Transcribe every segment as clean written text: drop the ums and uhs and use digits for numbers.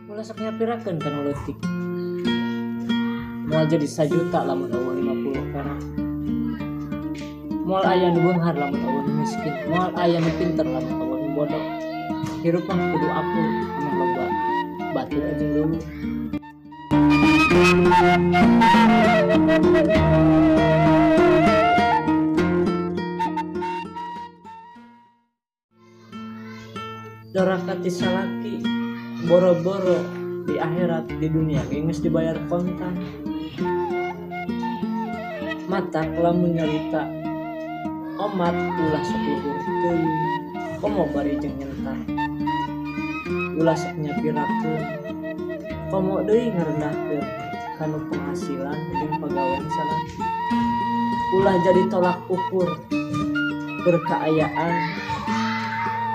Ulah sok nyapirakeun kana leutik. Moal jadi 1 juta lamun eueuh 50 perak. Moal aya nu beunghar lamun eueuh nu miskin. Moal aya nu pinter lamun eueuh nu bodoh. Hirup mah kudu apul, mah loba batur aja dulu. Dorakati salaki boro-boro di akhirat, di dunia geus dibayar kontan. Matak lamun nyarita omat ulah sok luhur teuing, komo bari jeung nyentar. Ulah sok nyapirakeun, komo deui ngarendahkeun kanu penghasilan jeung pagawean salaki. Ulah jadi tolak ukur berkaayaan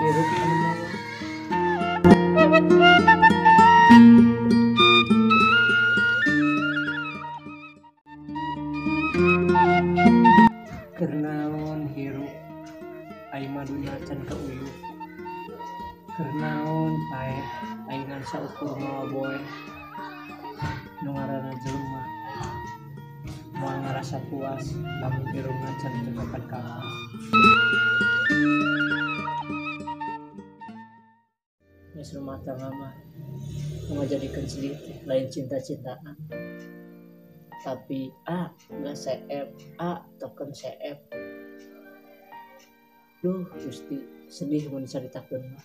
hirup anu mewah. Keur naon hirup ai maduna can kauyuh. Keur naon paeh ai ngan saukur mawa boe. Nu ngaranna jelema moal ngarasa puas lamun irungna can teu kapan-kapan. Geus rumah tangga mah ngajadikeun sedih lain cinta-cintaan. Tapi nggak CF, token CF. Duh, Gusti sedih mun dicaritakeun mah.